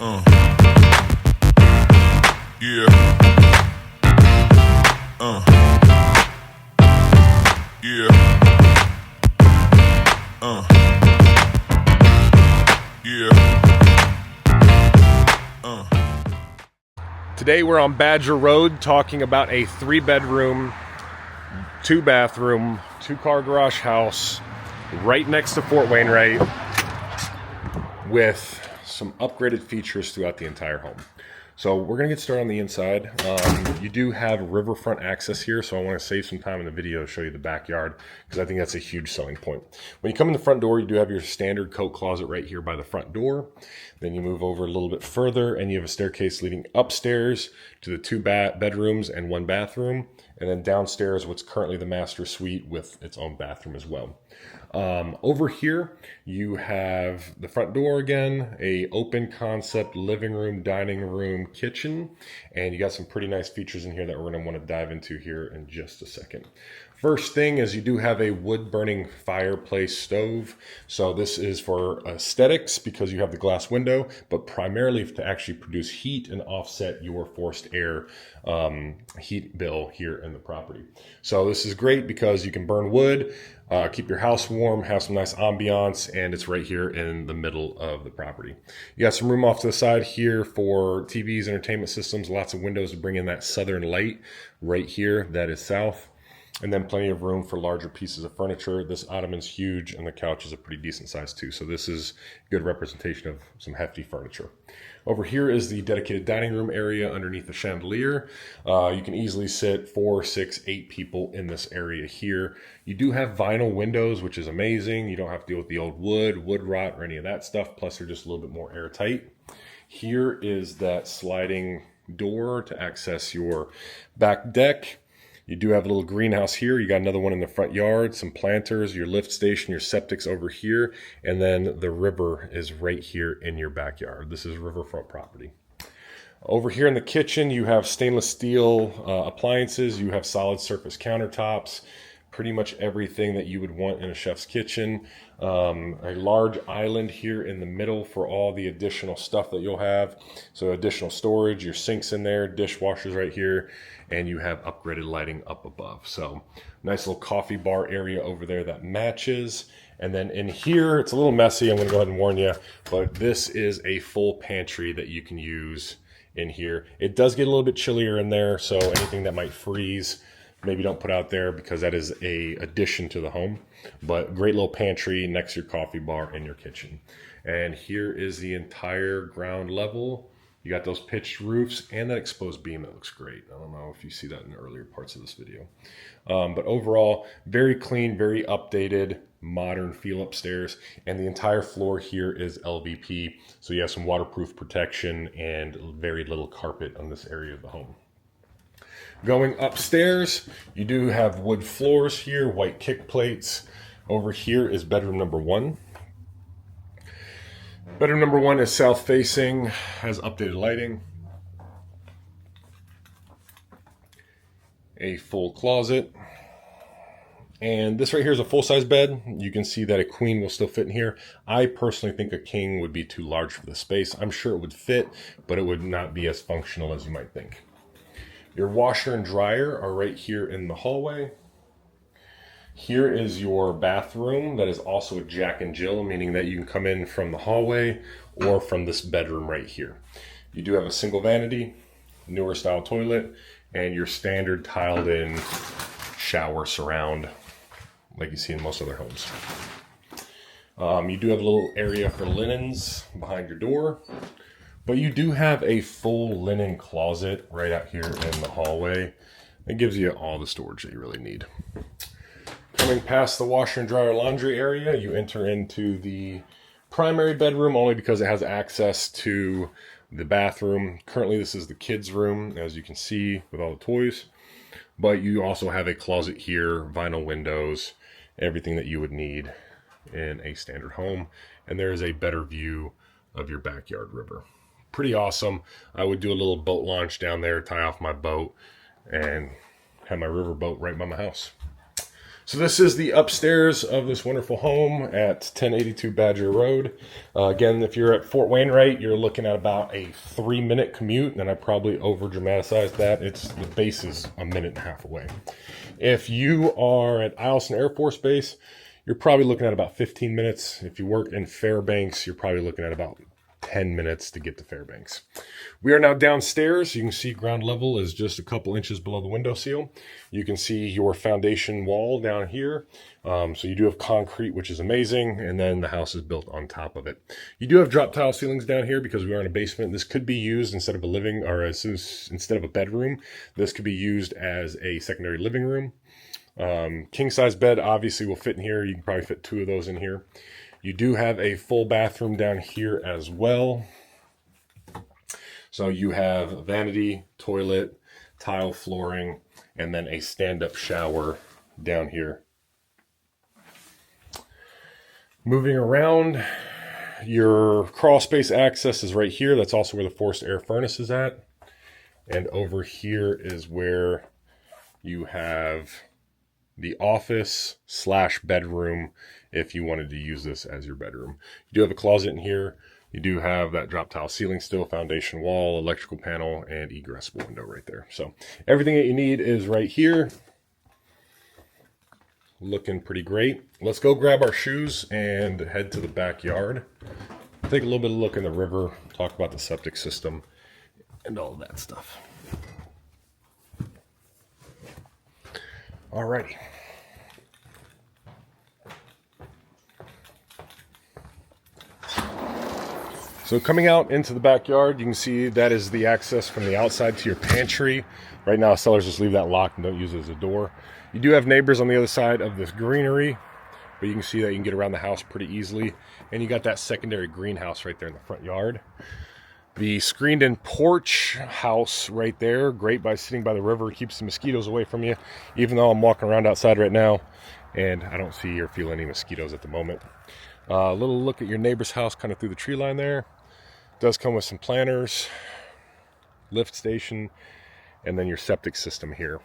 Uh, yeah. Yeah. Yeah. Today we're on Badger Road talking about a 3-bedroom, 2-bathroom, 2-car garage house right next to Fort Wainwright with some upgraded features throughout the entire home. So we're going to get started on the inside. You do have riverfront access here, so I want to save some time in the video to show you the backyard because I think that's a huge selling point. When you come in the front door, you do have your standard coat closet right here by the front door. Then you move over a little bit further and you have a staircase leading upstairs to the 2 bedrooms and 1 bathroom. And then downstairs, what's currently the master suite with its own bathroom as well. Over here, you have the front door again, a open concept living room, dining room, kitchen, and you got some pretty nice features in here that we're going to want to dive into here in just a second. First thing is you do have a wood burning fireplace stove. So this is for aesthetics because you have the glass window, but primarily to actually produce heat and offset your forced air heat bill here in the property. So this is great because you can burn wood, keep your house warm, have some nice ambiance, and it's right here in the middle of the property. You got some room off to the side here for TVs, entertainment systems, lots of windows to bring in that southern light right here that is south. And then plenty of room for larger pieces of furniture. This ottoman's huge and the couch is a pretty decent size too. So this is a good representation of some hefty furniture. Over here is the dedicated dining room area underneath the chandelier. You can easily sit 4, 6, 8 people in this area here. You do have vinyl windows, which is amazing. You don't have to deal with the old wood rot or any of that stuff. Plus they're just a little bit more airtight. Here is that sliding door to access your back deck. You do have a little greenhouse here. You got another one in the front yard, some planters, your lift station, your septic's over here, and then the river is right here in your backyard. This is riverfront property. Over here in the kitchen, you have stainless steel appliances. You have solid surface countertops, pretty much everything that you would want in a chef's kitchen. A large island here in the middle for all the additional stuff that you'll have. So additional storage, your sinks in there, dishwashers right here, and you have upgraded lighting up above. So nice little coffee bar area over there that matches. And then in here, it's a little messy. I'm going to go ahead and warn you, but this is a full pantry that you can use in here. It does get a little bit chillier in there, so anything that might freeze, maybe don't put out there because that is a addition to the home. But great little pantry next to your coffee bar in your kitchen. And here is the entire ground level. You got those pitched roofs and that exposed beam that looks great. I don't know if you see that in the earlier parts of this video. But overall, very clean, very updated, modern feel upstairs. And the entire floor here is LVP. So you have some waterproof protection and very little carpet on this area of the home. Going upstairs, you do have wood floors here, white kick plates. Over here is bedroom number 1. Bedroom number 1 is south facing, has updated lighting. A full closet. And this right here is a full-size bed. You can see that a queen will still fit in here. I personally think a king would be too large for the space. I'm sure it would fit, but it would not be as functional as you might think. Your washer and dryer are right here in the hallway. Here is your bathroom that is also a Jack and Jill, meaning that you can come in from the hallway or from this bedroom right here. You do have a single vanity, newer style toilet, and your standard tiled in shower surround like you see in most other homes. You do have a little area for linens behind your door. But you do have a full linen closet right out here in the hallway. It gives you all the storage that you really need. Coming past the washer and dryer laundry area, you enter into the primary bedroom only because it has access to the bathroom. Currently, this is the kids' room, as you can see, with all the toys. But you also have a closet here, vinyl windows, everything that you would need in a standard home. And there is a better view of your backyard river. Pretty awesome. I would do a little boat launch down there, tie off my boat, and have my river boat right by my house. So this is the upstairs of this wonderful home at 1082 Badger Road. Again, if you're at Fort Wainwright, you're looking at about a 3-minute commute, and I probably over dramatized that. The base is a minute and a half away. If you are at Eielson Air Force Base, you're probably looking at about 15 minutes. If you work in Fairbanks, you're probably looking at about 10 minutes to get to Fairbanks. We are now downstairs. You can see ground level is just a couple inches below the window sill. You can see your foundation wall down here. So you do have concrete, which is amazing. And then the house is built on top of it. You do have drop tile ceilings down here because we are in a basement. This could be used instead of a living or instead of a bedroom. This could be used as a secondary living room. King size bed obviously will fit in here. You can probably fit 2 of those in here. You do have a full bathroom down here as well. So you have vanity, toilet, tile flooring, and then a stand-up shower down here. Moving around, your crawl space access is right here. That's also where the forced air furnace is at. And over here is where you have the office / bedroom if you wanted to use this as your bedroom. You do have a closet in here. You do have that drop tile ceiling still, foundation wall, electrical panel, and egress window right there. So everything that you need is right here. Looking pretty great. Let's go grab our shoes and head to the backyard. Take a little bit of a look in the river, talk about the septic system, and all that stuff. Alrighty. So coming out into the backyard, you can see that is the access from the outside to your pantry. Right now, sellers just leave that locked and don't use it as a door. You do have neighbors on the other side of this greenery, but you can see that you can get around the house pretty easily. And you got that secondary greenhouse right there in the front yard. The screened-in porch house right there, great by sitting by the river, keeps the mosquitoes away from you, even though I'm walking around outside right now, and I don't see or feel any mosquitoes at the moment. A little look at your neighbor's house kind of through the tree line there. Does come with some planters, lift station, and then your septic system here.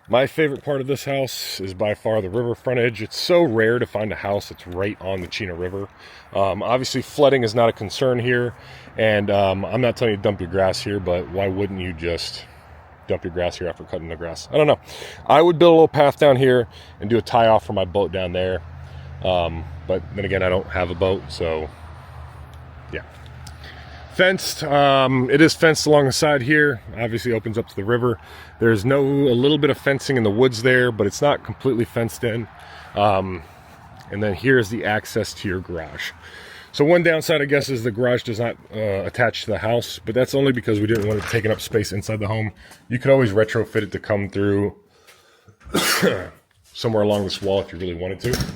My favorite part of this house is by far the river frontage. It's so rare to find a house that's right on the Chena River. Obviously, flooding is not a concern here, and I'm not telling you to dump your grass here, but why wouldn't you just dump your grass here after cutting the grass? I don't know. I would build a little path down here and do a tie-off for my boat down there. But then again, I don't have a boat, so yeah. Fenced. It is fenced along the side here. Obviously opens up to the river. There's a little bit of fencing in the woods there, but it's not completely fenced in. And then here's the access to your garage. So one downside, I guess, is the garage does not attach to the house, but that's only because we didn't want it taking up space inside the home. You could always retrofit it to come through somewhere along this wall if you really wanted to.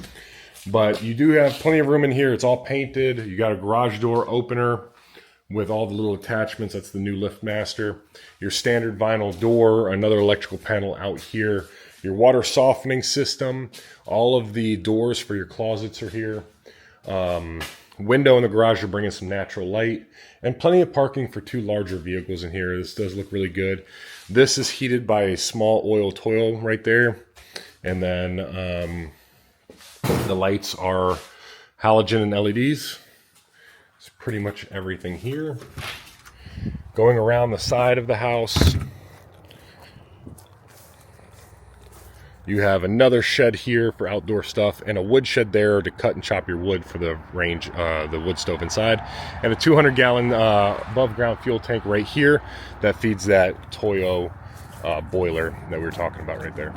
But you do have plenty of room in here. It's all painted. You got a garage door opener with all the little attachments. That's the new LiftMaster. Your standard vinyl door, another electrical panel out here. Your water softening system. All of the doors for your closets are here. Window in the garage to bring in some natural light. And plenty of parking for 2 larger vehicles in here. This does look really good. This is heated by a small oil toil right there. And then the lights are halogen and LEDs. It's pretty much everything here. Going around the side of the house, you have another shed here for outdoor stuff and a wood shed there to cut and chop your wood for the range, the wood stove inside, and a 200-gallon above ground fuel tank right here that feeds that Toyo boiler that we were talking about right there.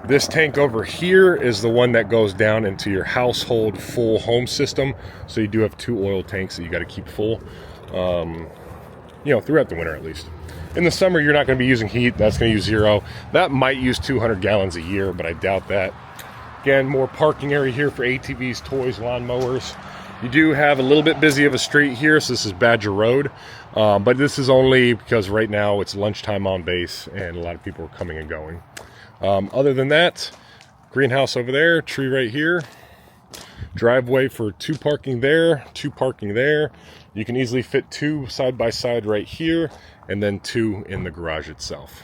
This tank over here is the one that goes down into your household full home system. So you do have 2 oil tanks that you got to keep full, throughout the winter at least. In the summer, you're not going to be using heat. That's going to use 0. That might use 200 gallons a year, but I doubt that. Again, more parking area here for ATVs, toys, lawnmowers. You do have a little bit busy of a street here, so this is Badger Road. But this is only because right now it's lunchtime on base and a lot of people are coming and going. Other than that, greenhouse over there, tree right here, driveway for 2 parking there, 2 parking there. You can easily fit 2 side by side right here, and then 2 in the garage itself.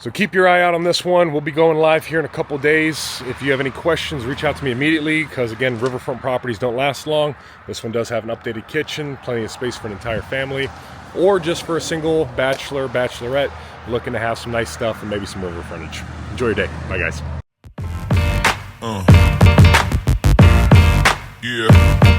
So keep your eye out on this one. We'll be going live here in a couple days. If you have any questions, reach out to me immediately, because again, riverfront properties don't last long. This one does have an updated kitchen, plenty of space for an entire family, or just for a single bachelor, bachelorette looking to have some nice stuff and maybe some river frontage. Enjoy your day. Bye, guys. Yeah.